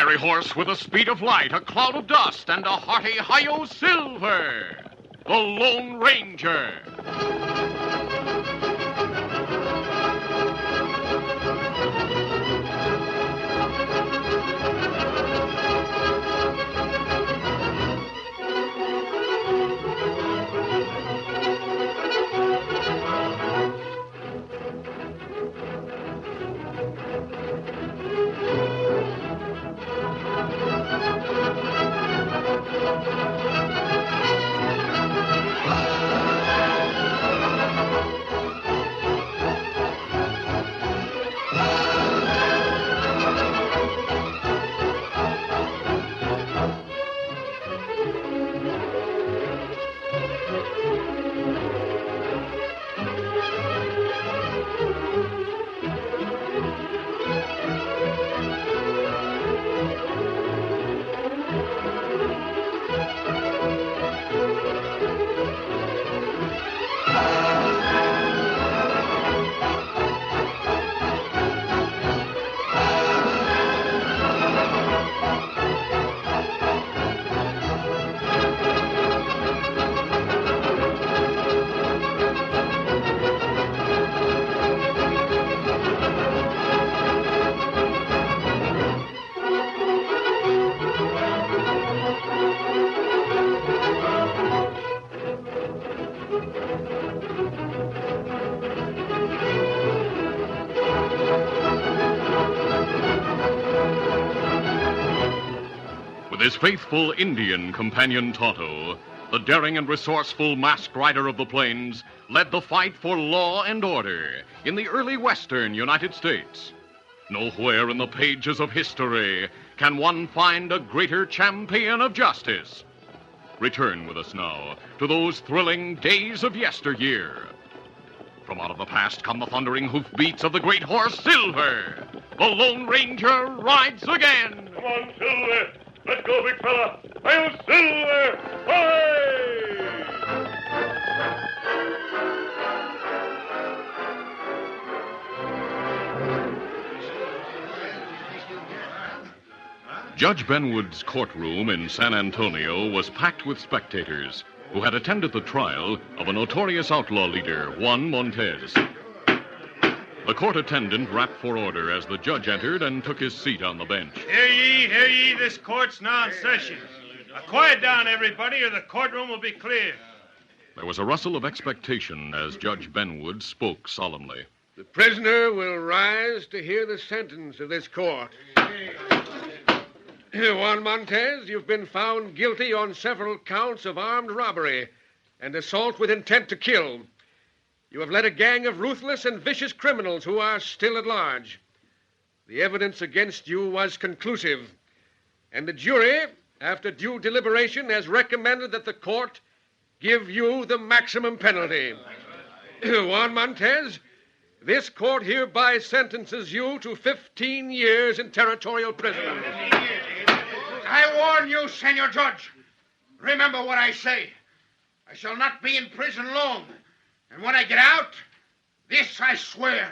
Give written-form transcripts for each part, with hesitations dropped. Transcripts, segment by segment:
fiery horse with the speed of light, a cloud of dust, and a hearty hi-yo silver. The Lone Ranger. With his faithful Indian companion Tonto, the daring and resourceful masked rider of the plains led the fight for law and order in the early western United States. Nowhere in the pages of history can one find a greater champion of justice. Return with us now to those thrilling days of yesteryear. From out of the past come the thundering hoofbeats of the great horse Silver. The Lone Ranger rides again. Come on, Silver. Let's go, big fella. I'll Silver. Away! Judge Benwood's courtroom in San Antonio was packed with spectators who had attended the trial of a notorious outlaw leader, Juan Montez. The court attendant rapped for order as the judge entered and took his seat on the bench. Hear ye, this court's now in session. Now, quiet down, everybody, or the courtroom will be clear. There was a rustle of expectation as Judge Benwood spoke solemnly. The prisoner will rise to hear the sentence of this court. Juan Montez, you've been found guilty on several counts of armed robbery and assault with intent to kill. You have led a gang of ruthless and vicious criminals who are still at large. The evidence against you was conclusive, and the jury, after due deliberation, has recommended that the court give you the maximum penalty. Juan Montez, this court hereby sentences you to 15 years in territorial prison. I warn you, Senor Judge. Remember what I say. I shall not be in prison long. And when I get out, this I swear,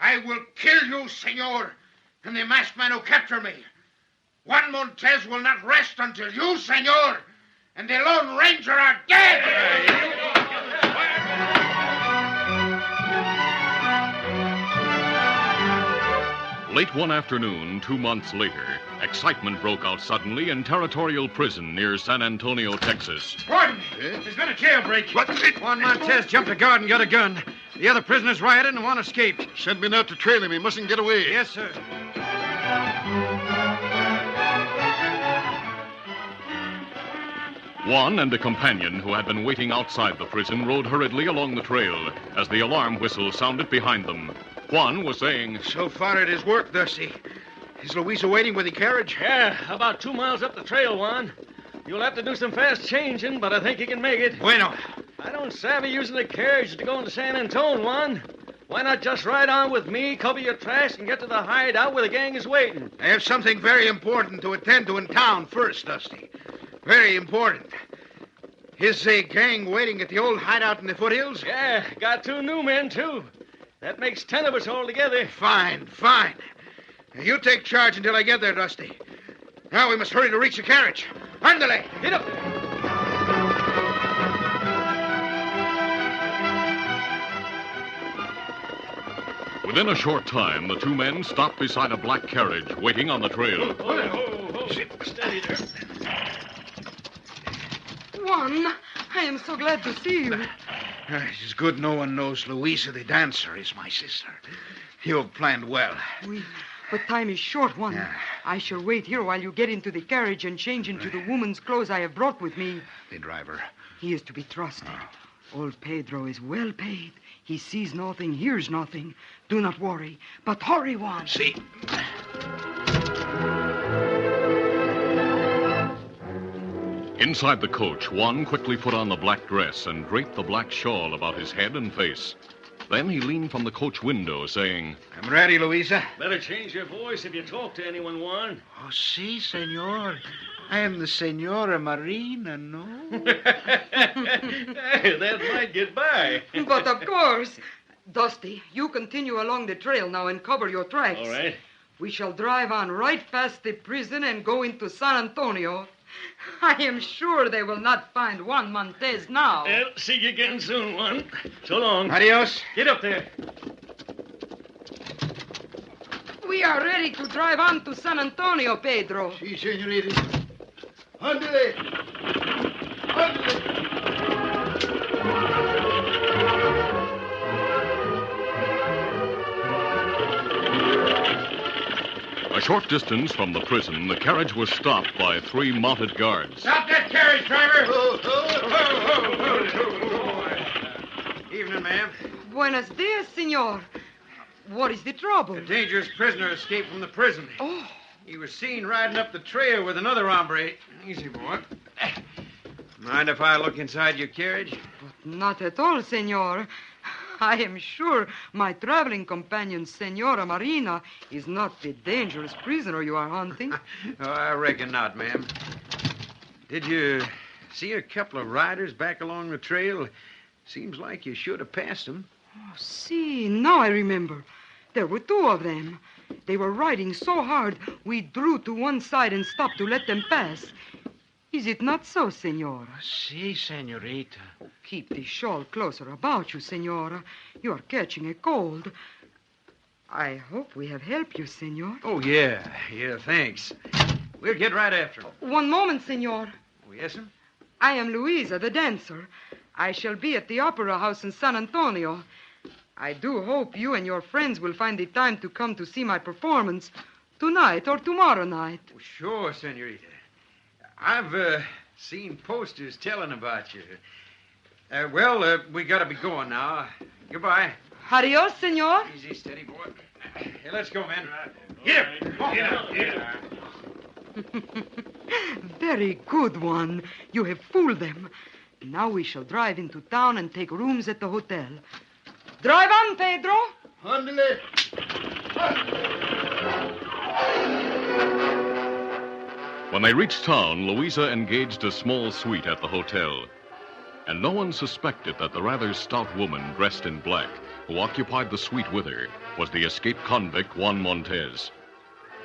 I will kill you, senor, and the masked man who captured me. Juan Montez will not rest until you, senor, and the Lone Ranger are dead. Late one afternoon, 2 months later, excitement broke out suddenly in territorial prison near San Antonio, Texas. Gordon, there's been a jailbreak. What? Juan Montez jumped a guard and got a gun. The other prisoners rioted and one escaped. Send men out to trail him. He mustn't get away. Yes, sir. Juan and a companion who had been waiting outside the prison rode hurriedly along the trail as the alarm whistle sounded behind them. Juan was saying, So far it has worked, Dusty. Is Louisa waiting with the carriage? Yeah, about 2 miles up the trail, Juan. You'll have to do some fast changing, but I think you can make it. Bueno. I don't savvy using the carriage to go into San Antonio, Juan. Why not just ride on with me, cover your tracks, and get to the hideout where the gang is waiting? I have something very important to attend to in town first, Dusty. Very important. Is the gang waiting at the old hideout in the foothills? Yeah, got 2 new men, too. That makes 10 of us altogether. Fine. You take charge until I get there, Dusty. Now we must hurry to reach the carriage. Ándale. Get up there. Within a short time, the two men stopped beside a black carriage waiting on the trail. Steady there. Juan, I am so glad to see you. It's good no one knows Louisa the dancer is my sister. You've planned well. But time is short, Juan. Yeah. I shall wait here while you get into the carriage and change into the woman's clothes I have brought with me. The driver. He is to be trusted. Old Pedro is well paid. He sees nothing, hears nothing. Do not worry, but hurry, Juan. See. Inside the coach, Juan quickly put on the black dress and draped the black shawl about his head and face. Then he leaned from the coach window, saying, I'm ready, Louisa. Better change your voice if you talk to anyone, Juan. Oh, si, senor. I am the Senora Marina, no? That might get by. But of course. Dusty, you continue along the trail now and cover your tracks. All right. We shall drive on right past the prison and go into San Antonio. I am sure they will not find Juan Montez now. Well, see you again soon, Juan. So long. Adios. Get up there. We are ready to drive on to San Antonio, Pedro. Si, senorita. Ándale. Ándale. A short distance from the prison, the carriage was stopped by 3 mounted guards. Stop that carriage, driver. Evening, ma'am. Buenos dias, senor. What is the trouble? A dangerous prisoner escaped from the prison. Oh, He was seen riding up the trail with another hombre. Easy, boy. Mind if I look inside your carriage? not at all, senor. I am sure my traveling companion, Senora Marina, is not the dangerous prisoner you are hunting. Oh, I reckon not, ma'am. Did you see a couple of riders back along the trail? Seems like you should have passed them. Oh, see, now I remember. There were 2 of them. They were riding so hard, we drew to one side and stopped to let them pass. Is it not so, senora? Si, senorita. Keep the shawl closer about you, senora. You are catching a cold. I hope we have helped you, senor. Oh, yeah, thanks. We'll get right after them. One moment, senor. Oh, yes, sir? I am Luisa, the dancer. I shall be at the Opera House in San Antonio. I do hope you and your friends will find the time to come to see my performance tonight or tomorrow night. Oh, sure, senorita. I've seen posters telling about you. We gotta be going now. Goodbye. Adios, senor. Easy, steady, boy. Hey, let's go, man. Get up. Very good one. You have fooled them. Now we shall drive into town and take rooms at the hotel. Drive on, Pedro. Ándale. When they reached town, Louisa engaged a small suite at the hotel. And no one suspected that the rather stout woman dressed in black, who occupied the suite with her, was the escaped convict Juan Montez.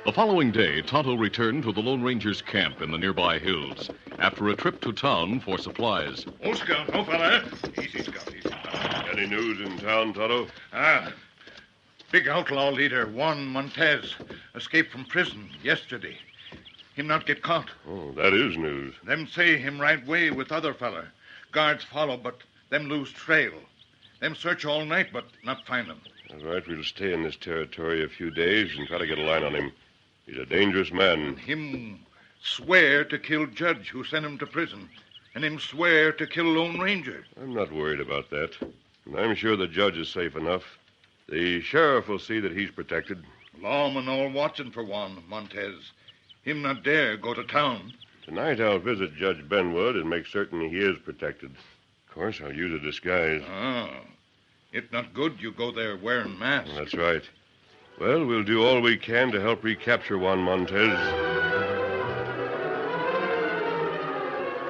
The following day, Tonto returned to the Lone Ranger's camp in the nearby hills after a trip to town for supplies. Oh, Scout. Oh, fella. Easy, Scout, easy. Any news in town, Tonto? Big outlaw leader Juan Montez escaped from prison yesterday. Him not get caught. Oh, that is news. Them say him right way with other fella. Guards follow, but them lose trail. Them search all night, but not find him. All right, we'll stay in this territory a few days and try to get a line on him. He's a dangerous man. Him swear to kill Judge who sent him to prison. And him swear to kill Lone Ranger. I'm not worried about that. And I'm sure the judge is safe enough. The sheriff will see that he's protected. Lawmen all watching for Juan Montez. Him not dare go to town. Tonight I'll visit Judge Benwood and make certain he is protected. Of course, I'll use a disguise. It not good you go there wearing mask. That's right. Well, we'll do all we can to help recapture Juan Montez.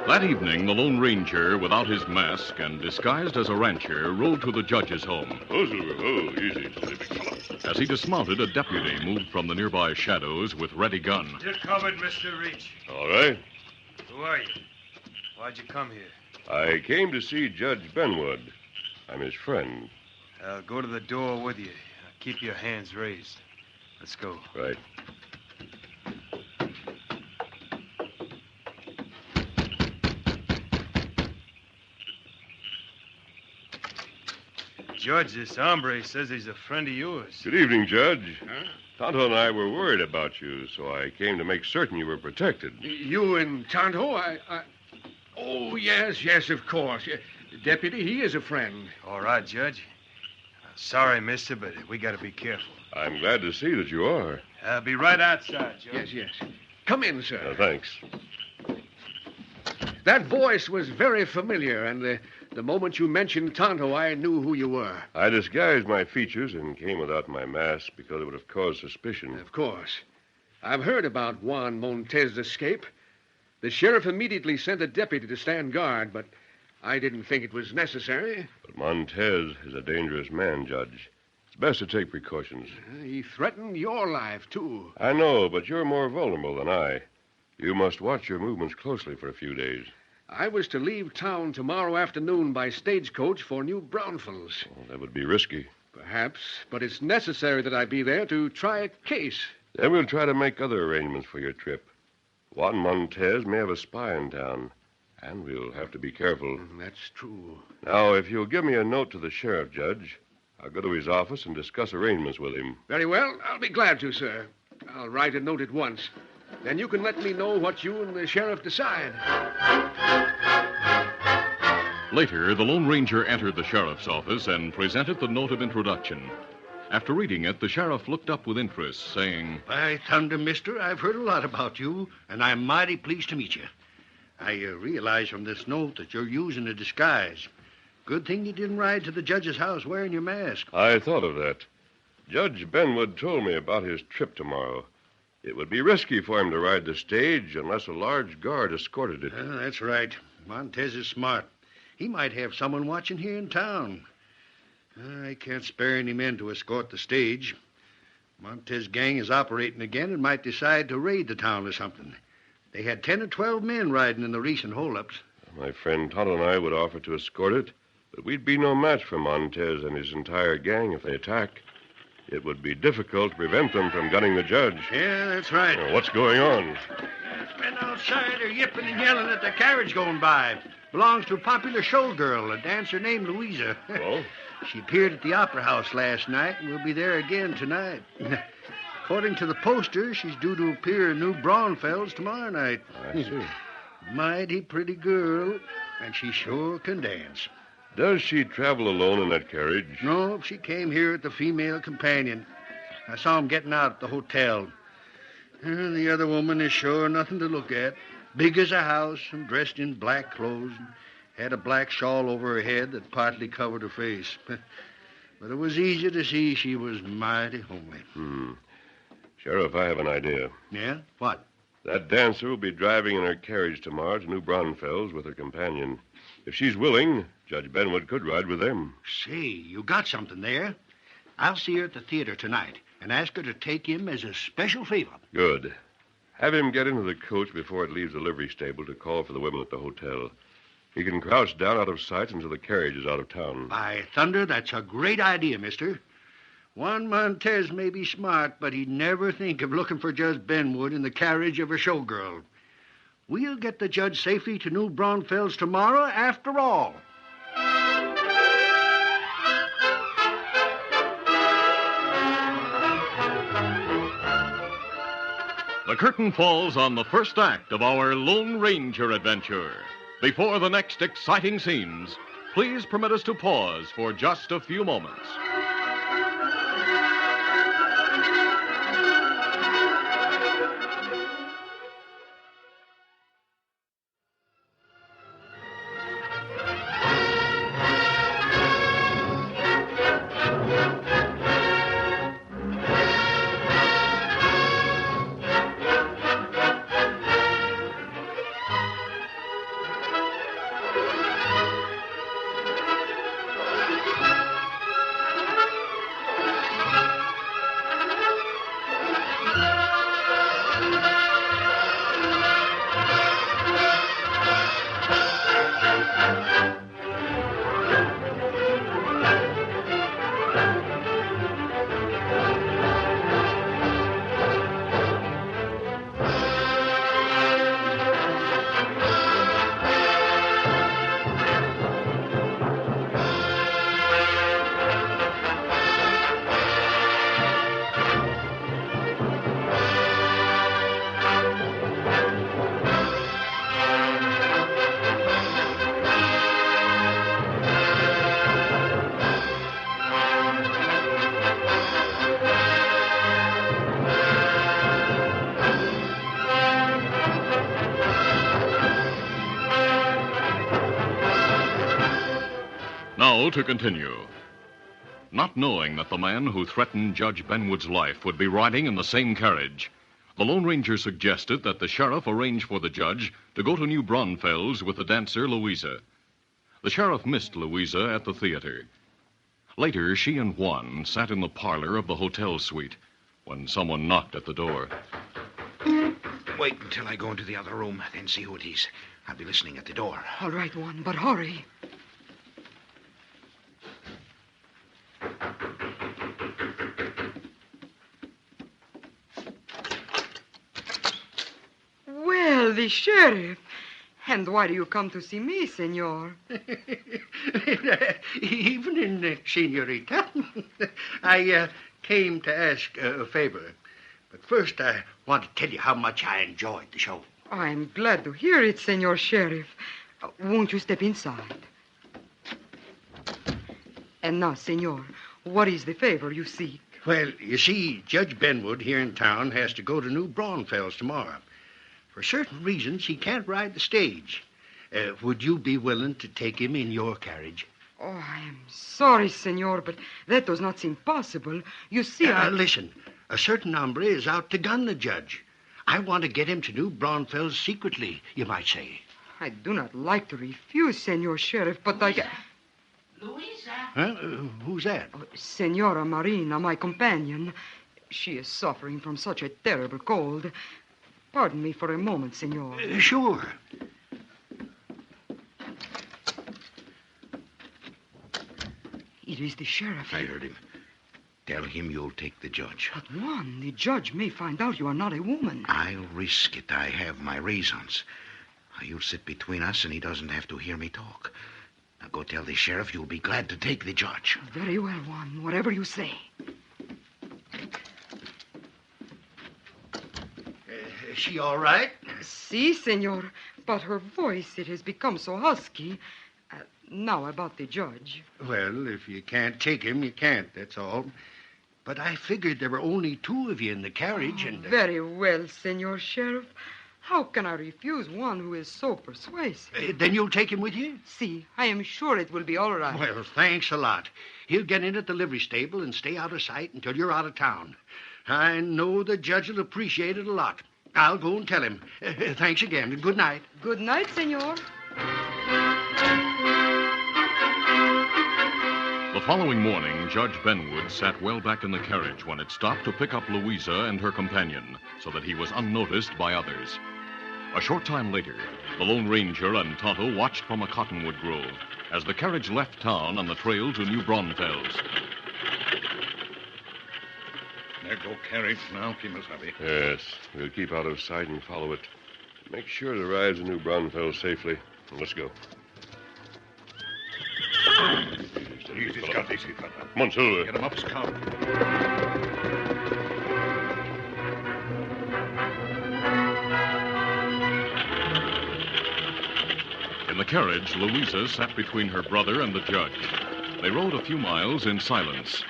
That evening, the Lone Ranger, without his mask and disguised as a rancher, rode to the judge's home. Oh, Silver. Oh, easy, steady, big fella. As he dismounted, a deputy moved from the nearby shadows with ready gun. You're covered, Mr. Reach. All right. Who are you? Why'd you come here? I came to see Judge Benwood. I'm his friend. I'll go to the door with you. Keep your hands raised. Let's go. Right. Judge, this hombre says he's a friend of yours. Good evening, Judge. Tonto and I were worried about you, so I came to make certain you were protected. You and Tonto? Oh, yes, of course. Deputy, he is a friend. All right, Judge. Sorry, mister, but we got to be careful. I'm glad to see that you are. I'll be right outside, Judge. Yes. Come in, sir. Thanks. That voice was very familiar, and the moment you mentioned Tonto, I knew who you were. I disguised my features and came without my mask because it would have caused suspicion. Of course. I've heard about Juan Montez's escape. The sheriff immediately sent a deputy to stand guard, but I didn't think it was necessary. But Montez is a dangerous man, Judge. It's best to take precautions. He threatened your life, too. I know, but you're more vulnerable than I. You must watch your movements closely for a few days. I was to leave town tomorrow afternoon by stagecoach for New Braunfels. Well, that would be risky. Perhaps, but it's necessary that I be there to try a case. Then we'll try to make other arrangements for your trip. Juan Montez may have a spy in town, and we'll have to be careful. That's true. Now, if you'll give me a note to the sheriff, Judge, I'll go to his office and discuss arrangements with him. Very well. I'll be glad to, sir. I'll write a note at once. Then you can let me know what you and the sheriff decide. Later, the Lone Ranger entered the sheriff's office and presented the note of introduction. After reading it, the sheriff looked up with interest, saying, By thunder, mister, I've heard a lot about you, and I'm mighty pleased to meet you. I realize from this note that you're using a disguise. Good thing you didn't ride to the judge's house wearing your mask. I thought of that. Judge Benwood told me about his trip tomorrow. It would be risky for him to ride the stage unless a large guard escorted it. That's right. Montez is smart. He might have someone watching here in town. I can't spare any men to escort the stage. Montez's gang is operating again and might decide to raid the town or something. They had 10 or 12 men riding in the recent holdups. My friend Tonto and I would offer to escort it, but we'd be no match for Montez and his entire gang if they attack. It would be difficult to prevent them from gunning the judge. Yeah, that's right. Now, what's going on? Men outside are yipping and yelling at the carriage going by. Belongs to a popular showgirl, a dancer named Louisa. Oh? She appeared at the Opera House last night and will be there again tonight. According to the poster, she's due to appear in New Braunfels tomorrow night. I see. Mighty pretty girl, and she sure can dance. Does she travel alone in that carriage? No, she came here with the female companion. I saw him getting out at the hotel. The other woman is sure nothing to look at. Big as a house and dressed in black clothes. And had a black shawl over her head that partly covered her face. But it was easy to see she was mighty homely. Sheriff, I have an idea. Yeah? What? That dancer will be driving in her carriage tomorrow to New Braunfels with her companion. If she's willing, Judge Benwood could ride with them. Say, you got something there. I'll see her at the theater tonight and ask her to take him as a special favor. Good. Have him get into the coach before it leaves the livery stable to call for the women at the hotel. He can crouch down out of sight until the carriage is out of town. By thunder, that's a great idea, mister. Juan Montez may be smart, but he'd never think of looking for Judge Benwood in the carriage of a showgirl. We'll get the judge safely to New Braunfels tomorrow after all. The curtain falls on the first act of our Lone Ranger adventure. Before the next exciting scenes, please permit us to pause for just a few moments. Tomorrow to continue. Not knowing that the man who threatened Judge Benwood's life would be riding in the same carriage, the Lone Ranger suggested that the sheriff arrange for the judge to go to New Braunfels with the dancer Louisa. The sheriff missed Louisa at the theater. Later, she and Juan sat in the parlor of the hotel suite when someone knocked at the door. Wait until I go into the other room, then see who it is. I'll be listening at the door. All right, Juan, but hurry. Well, the sheriff. And why do you come to see me, senor? Evening, senorita. I came to ask a favor. But first, I want to tell you how much I enjoyed the show. I'm glad to hear it, senor sheriff. Won't you step inside? And now, senor, what is the favor you seek? Well, you see, Judge Benwood here in town has to go to New Braunfels tomorrow. For certain reasons, he can't ride the stage. Would you be willing to take him in your carriage? Oh, I am sorry, senor, but that does not seem possible. You see, Listen, a certain hombre is out to gun the judge. I want to get him to New Braunfels secretly, you might say. I do not like to refuse, senor sheriff, but Louisa? Huh? Who's that? Senora Marina, my companion. She is suffering from such a terrible cold. Pardon me for a moment, senor. Sure. It is the sheriff. I heard him. Tell him you'll take the judge. But, Juan, the judge may find out you are not a woman. I'll risk it. I have my reasons. You'll sit between us, and he doesn't have to hear me talk. Now go tell the sheriff you'll be glad to take the judge. Very well, Juan. Whatever you say. Is she all right? Si, senor. But her voice, it has become so husky. Now about the judge. Well, if you can't take him, you can't, that's all. But I figured there were only two of you in the carriage, and... Very well, senor sheriff. How can I refuse one who is so persuasive? Then you'll take him with you? Si, I am sure it will be all right. Well, thanks a lot. He'll get in at the livery stable and stay out of sight until you're out of town. I know the judge will appreciate it a lot. I'll go and tell him. Thanks again. Good night. Good night, senor. The following morning, Judge Benwood sat well back in the carriage when it stopped to pick up Louisa and her companion so that he was unnoticed by others. A short time later, the Lone Ranger and Tonto watched from a cottonwood grove as the carriage left town on the trail to New Braunfels. There go carriage now, Kimasabi. Yes, we'll keep out of sight and follow it. Make sure it arrives in New Braunfels safely. Let's go. Easy, Scout, easy, fella. Come on, Silver. Get him up, Scout. In the carriage, Louisa sat between her brother and the judge. They rode a few miles in silence.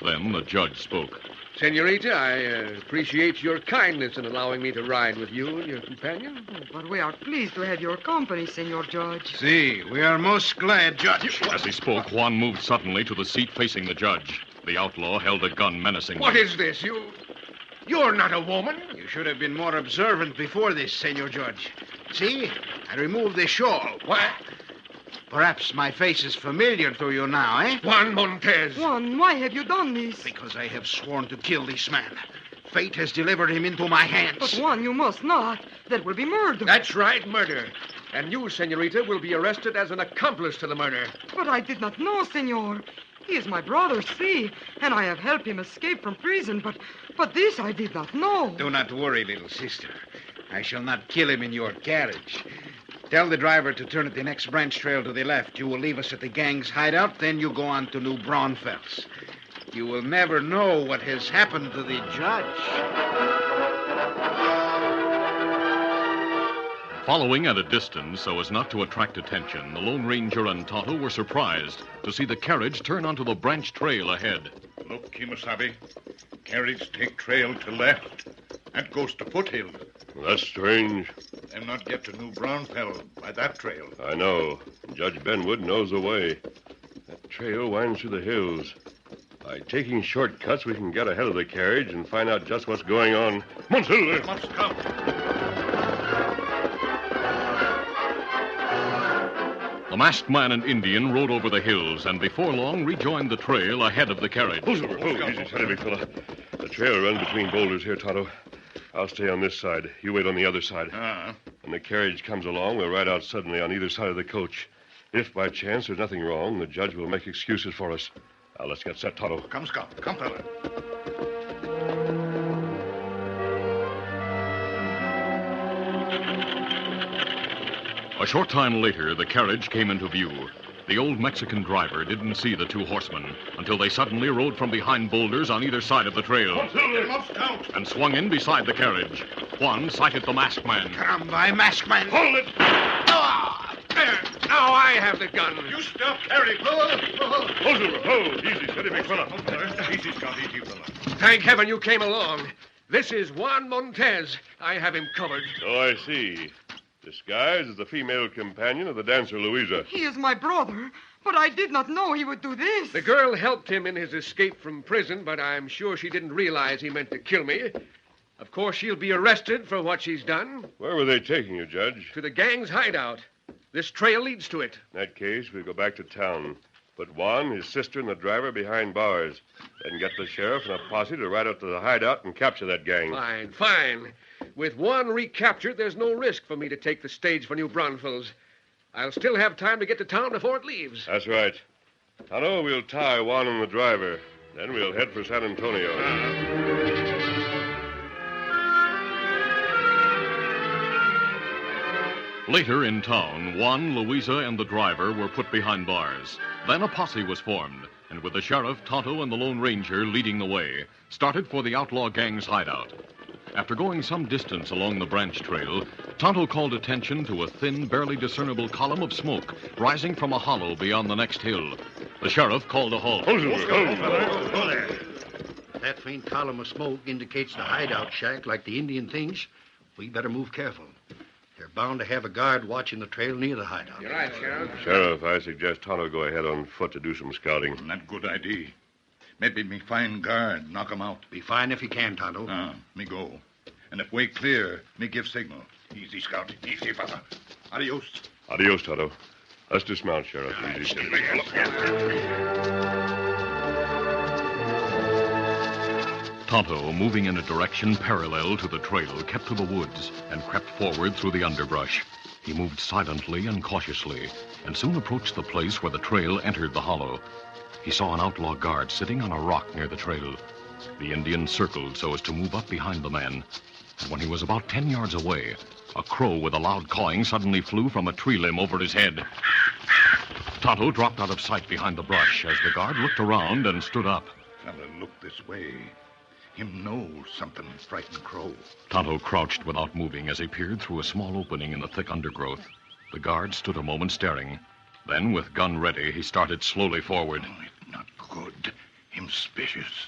Then the judge spoke. Senorita, I appreciate your kindness in allowing me to ride with you and your companion. Oh, but we are pleased to have your company, senor judge. Si, we are most glad, Judge. As he spoke, Juan moved suddenly to the seat facing the judge. The outlaw held a gun menacingly. What is this? You're not a woman. You should have been more observant before this, Senor Judge. See, I removed the shawl. What? Perhaps my face is familiar to you now, eh? Juan Montez. Juan, why have you done this? Because I have sworn to kill this man. Fate has delivered him into my hands. But, Juan, you must not. That will be murder. That's right, murder. And you, Senorita, will be arrested as an accomplice to the murder. But I did not know, senor. He is my brother, see, and I have helped him escape from prison, but this I did not know. Do not worry, little sister. I shall not kill him in your carriage. Tell the driver to turn at the next branch trail to the left. You will leave us at the gang's hideout, then you go on to New Braunfels. You will never know what has happened to the judge. Following at a distance so as not to attract attention, the Lone Ranger and Tonto were surprised to see the carriage turn onto the branch trail ahead. Look, Kimasabi. Carriage take trail to left and goes to foothill. That's strange. Them not get to New Braunfels by that trail. I know. Judge Benwood knows the way. That trail winds through the hills. By taking shortcuts, we can get ahead of the carriage and find out just what's going on. Monsieur! Must come. The masked man and Indian rode over the hills and before long rejoined the trail ahead of the carriage. Oh, easy, steady, big fella. The trail runs between boulders here, Tonto. I'll stay on this side. You wait on the other side. When the carriage comes along, we'll ride out suddenly on either side of the coach. If by chance there's nothing wrong, the judge will make excuses for us. Now, let's get set, Tonto. Come, Scout. Come, fella. A short time later, the carriage came into view. The old Mexican driver didn't see the two horsemen until they suddenly rode from behind boulders on either side of the trail Must count. and swung in beside the carriage. Juan sighted the masked man. Caramba, masked man. Hold it. There. Now I have the gun. You stop, carry. Easy, steady, big fella. Easy, Scout. Easy, fella. Thank heaven you came along. This is Juan Montez. I have him covered. So I see. Disguised as the female companion of the dancer Louisa. He is my brother, but I did not know he would do this. The girl helped him in his escape from prison, but I'm sure she didn't realize he meant to kill me. Of course, she'll be arrested for what she's done. Where were they taking you, Judge? To the gang's hideout. This trail leads to it. In that case, we'll go back to town. Put Juan, his sister, and the driver behind bars. Then get the sheriff and a posse to ride out to the hideout and capture that gang. Fine. With one recaptured, there's no risk for me to take the stage for New Braunfels. I'll still have time to get to town before it leaves. That's right. Tonto, we'll tie Juan and the driver. Then we'll head for San Antonio. Later in town, Juan, Louisa, and the driver were put behind bars. Then a posse was formed, and with the sheriff, Tonto, and the Lone Ranger leading the way, started for the outlaw gang's hideout. After going some distance along the branch trail, Tonto called attention to a thin, barely discernible column of smoke rising from a hollow beyond the next hill. The sheriff called a halt. Go there. That faint column of smoke indicates the hideout shack like the Indian thinks. We better move careful. They're bound to have a guard watching the trail near the hideout. You're right, Sheriff. Sheriff, I suggest Tonto go ahead on foot to do some scouting. Not good idea. Maybe me find guard, knock him out. Be fine if you can, Tonto. Me go. And if way clear, me give signal. Easy, Scout. Easy, fella. Adios. Adios, Tonto. Let's dismount, Sheriff. Easy, steady. Tonto, moving in a direction parallel to the trail, kept to the woods and crept forward through the underbrush. He moved silently and cautiously and soon approached the place where the trail entered the hollow. He saw an outlaw guard sitting on a rock near the trail. The Indian circled so as to move up behind the man. And when he was about 10 yards away, a crow with a loud cawing suddenly flew from a tree limb over his head. Tonto dropped out of sight behind the brush as the guard looked around and stood up. Fella, look this way. Him knows something frightened crow. Tonto crouched without moving as he peered through a small opening in the thick undergrowth. The guard stood a moment staring. Then, with gun ready, he started slowly forward. Oh, it's not good. Him suspicious.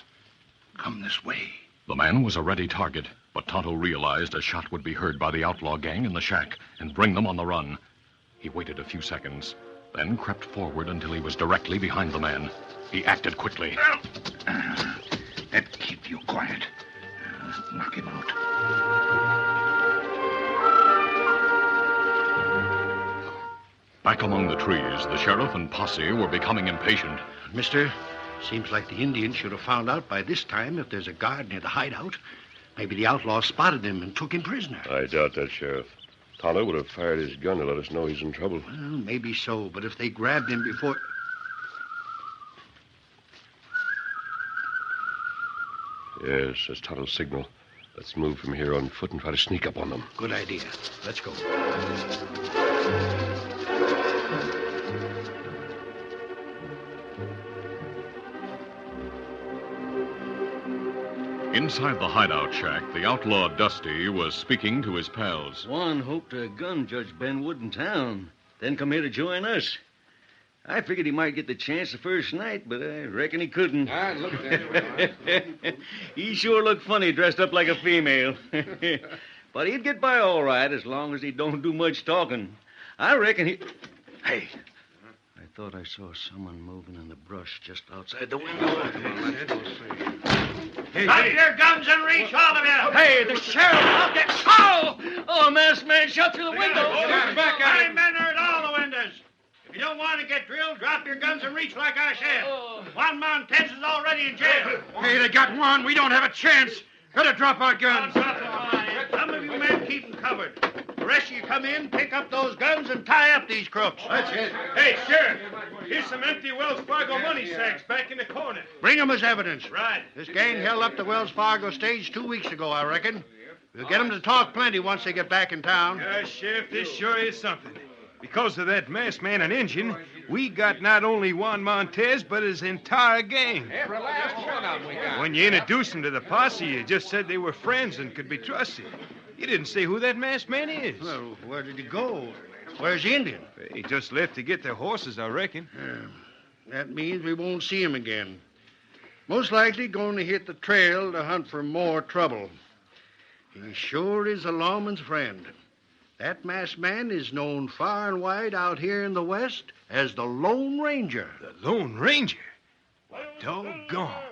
Come this way. The man was a ready target, but Tonto realized a shot would be heard by the outlaw gang in the shack and bring them on the run. He waited a few seconds, then crept forward until he was directly behind the man. He acted quickly. That keep you quiet. Knock him out. Back among the trees, the sheriff and posse were becoming impatient. Mister, seems like the Indians should have found out by this time if there's a guard near the hideout. Maybe the outlaw spotted him and took him prisoner. I doubt that, Sheriff. Tonto would have fired his gun to let us know he's in trouble. Well, maybe so, but if they grabbed him before... Yes, that's Tonto's signal. Let's move from here on foot and try to sneak up on them. Good idea. Let's go. Inside the hideout shack, the outlaw Dusty was speaking to his pals. Juan hoped to gun Judge Benwood in town, then come here to join us. I figured he might get the chance the first night, but I reckon he couldn't. Look at that. He sure looked funny dressed up like a female. But he'd get by all right as long as he don't do much talking. I reckon he... Hey, I thought I saw someone moving in the brush just outside the window. Come on, let's go see. Drop your guns and reach, all of you! Hey, the sheriff! I'll get... Oh! Oh, a masked man shot through the window. Back at him. Men are at all the windows. If you don't want to get drilled, drop your guns and reach like I said. Juan Montez is already in jail. Hey, they got one. We don't have a chance. Better drop our guns. Some of you men keep them covered. The rest of you come in, pick up those guns, and tie up these crooks. That's it. Hey, Sheriff, here's some empty Wells Fargo money sacks back in the corner. Bring 'em as evidence. Right. This gang held up the Wells Fargo stage 2 weeks ago, I reckon. We'll get 'em to talk plenty once they get back in town. Sheriff, this sure is something. Because of that masked man and Injun, we got not only Juan Montez, but his entire gang. Every last one of them we got. When you introduced them to the posse, you just said they were friends and could be trusted. You didn't say who that masked man is. Well, where did he go? Where's the Indian? He just left to get their horses, I reckon. That means we won't see him again. Most likely going to hit the trail to hunt for more trouble. He sure is a lawman's friend. That masked man is known far and wide out here in the West as the Lone Ranger. The Lone Ranger? Doggone.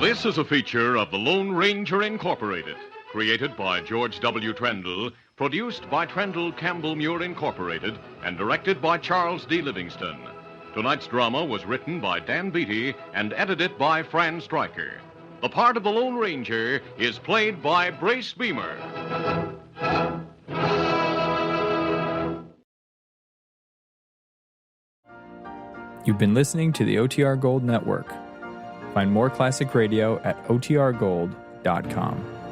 This is a feature of the Lone Ranger Incorporated, created by George W. Trendle, produced by Trendle Campbell Muir Incorporated, and directed by Charles D. Livingston. Tonight's drama was written by Dan Beatty and edited by Fran Stryker. The part of the Lone Ranger is played by Brace Beamer. You've been listening to the OTR Gold Network. Find more classic radio at otrgold.com.